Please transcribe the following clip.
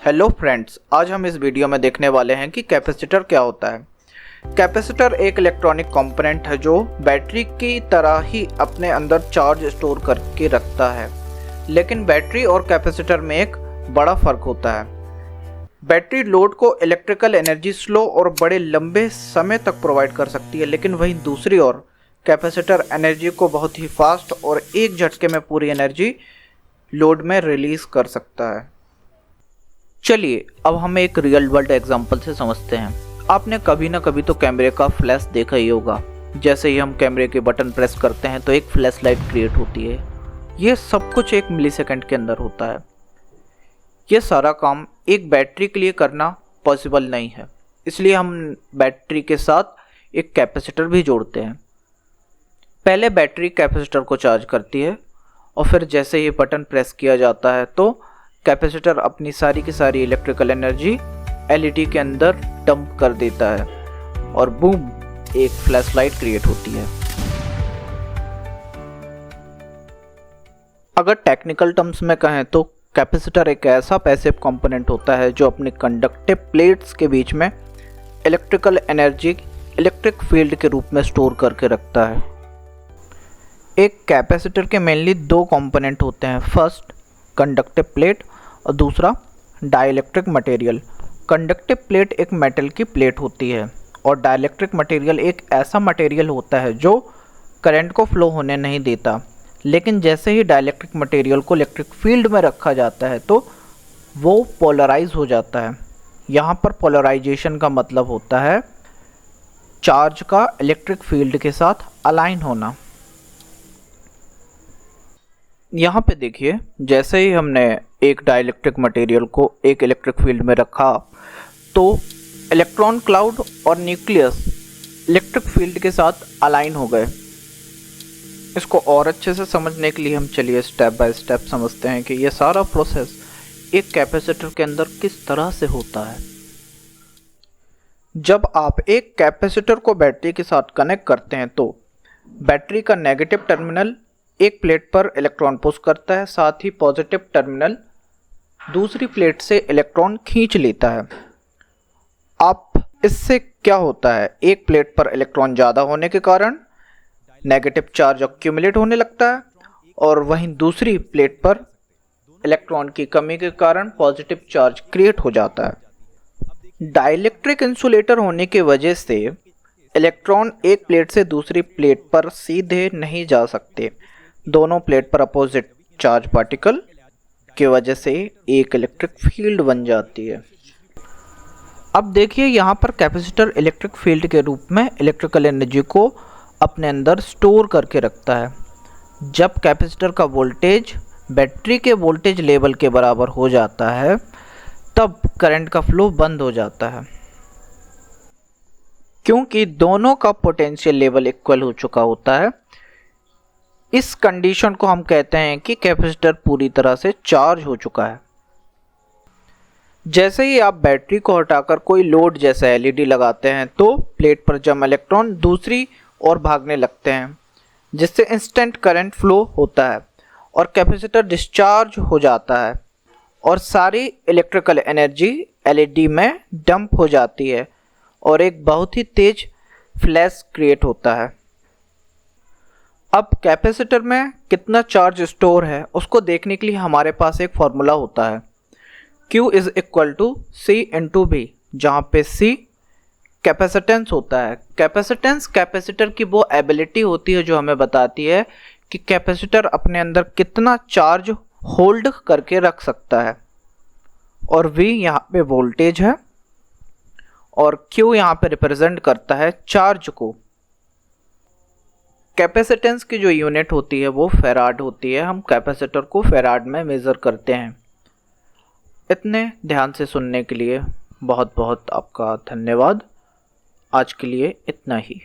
Hello friends, आज हम इस वीडियो में देखने वाले हैं कि कैपेसिटर क्या होता है। कैपेसिटर एक इलेक्ट्रॉनिक कंपोनेंट है जो बैटरी की तरह ही अपने अंदर चार्ज स्टोर करके रखता है। लेकिन बैटरी और कैपेसिटर में एक बड़ा फर्क होता है। बैटरी लोड को इलेक्ट्रिकल एनर्जी स्लो और बड़े लंबे समय तक प्रोवाइड कर सकती है, लेकिन वहीं दूसरी ओर कैपेसिटर एनर्जी को बहुत ही फास्ट और एक झटके में पूरी एनर्जी लोड में रिलीज कर सकता है। चलिए अब हम एक रियल वर्ल्ड एग्जांपल से समझते हैं। आपने कभी ना कभी तो कैमरे का फ्लैश देखा ही होगा। जैसे ही हम कैमरे के बटन प्रेस करते हैं तो एक फ्लैश लाइट क्रिएट होती है। यह सब कुछ 1 मिलीसेकंड के अंदर होता है। यह सारा काम एक बैटरी के लिए करना पॉसिबल नहीं है, इसलिए हम बैटरी के साथ एक कैपेसिटर भी जोड़ते हैं। पहले बैटरी कैपेसिटर को चार्ज करती है और फिर जैसे ही बटन प्रेस किया जाता है तो कैपेसिटर अपनी सारी की सारी इलेक्ट्रिकल एनर्जी एलईडी के अंदर डंप कर देता है और बूम, एक फ्लैश लाइट क्रिएट होती है। अगर टेक्निकल टर्म्स में कहें तो कैपेसिटर एक ऐसा पैसिव कंपोनेंट होता है जो अपनी कंडक्टिव प्लेट्स के बीच में इलेक्ट्रिकल एनर्जी इलेक्ट्रिक फील्ड के रूप में स्टोर करके रखता है। एक कैपेसिटर के मेनली 2 कंपोनेंट होते हैं, फर्स्ट कंडक्टिव प्लेट और दूसरा डाइलेक्ट्रिक मटेरियल। कंडक्टिव प्लेट एक मेटल की प्लेट होती है और डाइलेक्ट्रिक मटेरियल एक ऐसा मटेरियल होता है जो करंट को फ्लो होने नहीं देता। लेकिन जैसे ही डाइलेक्ट्रिक मटेरियल को इलेक्ट्रिक फील्ड में रखा जाता है तो वो पोलराइज हो जाता है। यहाँ पर पोलराइजेशन का मतलब होता है चार्ज का इलेक्ट्रिक फील्ड के साथ अलाइन होना। यहाँ पे देखिए, जैसे ही हमने एक डाइलेक्ट्रिक मटेरियल को एक इलेक्ट्रिक फील्ड में रखा तो इलेक्ट्रॉन क्लाउड और न्यूक्लियस इलेक्ट्रिक फील्ड के साथ अलाइन हो गए। इसको और अच्छे से समझने के लिए हम चलिए स्टेप बाय स्टेप समझते हैं कि ये सारा प्रोसेस एक कैपेसिटर के अंदर किस तरह से होता है। जब आप एक कैपेसिटर को बैटरी के साथ कनेक्ट करते हैं तो बैटरी का नेगेटिव टर्मिनल एक प्लेट पर इलेक्ट्रॉन पुश करता है, साथ ही पॉजिटिव टर्मिनल दूसरी प्लेट से इलेक्ट्रॉन खींच लेता है। अब इससे क्या होता है, एक प्लेट पर इलेक्ट्रॉन ज़्यादा होने के कारण नेगेटिव चार्ज अक्यूमुलेट होने लगता है और वहीं दूसरी प्लेट पर इलेक्ट्रॉन की कमी के कारण पॉजिटिव चार्ज क्रिएट हो जाता है। डाइलेक्ट्रिक इंसुलेटर होने की वजह से इलेक्ट्रॉन एक प्लेट से दूसरी प्लेट पर सीधे नहीं जा सकते। दोनों प्लेट पर अपोजिट चार्ज पार्टिकल की वजह से एक इलेक्ट्रिक फील्ड बन जाती है। अब देखिए, यहाँ पर कैपेसिटर इलेक्ट्रिक फील्ड के रूप में इलेक्ट्रिकल एनर्जी को अपने अंदर स्टोर करके रखता है। जब कैपेसिटर का वोल्टेज बैटरी के वोल्टेज लेवल के बराबर हो जाता है तब करंट का फ्लो बंद हो जाता है, क्योंकि दोनों का पोटेंशियल लेवल इक्वल हो चुका होता है। इस कंडीशन को हम कहते हैं कि कैपेसिटर पूरी तरह से चार्ज हो चुका है। जैसे ही आप बैटरी को हटाकर कोई लोड जैसे एलईडी लगाते हैं तो प्लेट पर जमा इलेक्ट्रॉन दूसरी ओर भागने लगते हैं, जिससे इंस्टेंट करंट फ्लो होता है और कैपेसिटर डिस्चार्ज हो जाता है और सारी इलेक्ट्रिकल एनर्जी एलईडी में डंप हो जाती है और एक बहुत ही तेज फ्लैश क्रिएट होता है। अब कैपेसिटर में कितना चार्ज स्टोर है उसको देखने के लिए हमारे पास एक फॉर्मूला होता है, Q is equal to C into V, जहाँ पे C कैपेसिटेंस होता है। कैपेसिटेंस कैपेसिटर की वो एबिलिटी होती है जो हमें बताती है कि कैपेसिटर अपने अंदर कितना चार्ज होल्ड करके रख सकता है, और V यहाँ पे वोल्टेज है और Q यहाँ पे रिप्रेजेंट करता है चार्ज को। कैपेसिटेंस की जो यूनिट होती है वो फेराड होती है। हम कैपेसिटर को फेराड में मेज़र करते हैं। इतने ध्यान से सुनने के लिए बहुत बहुत आपका धन्यवाद। आज के लिए इतना ही।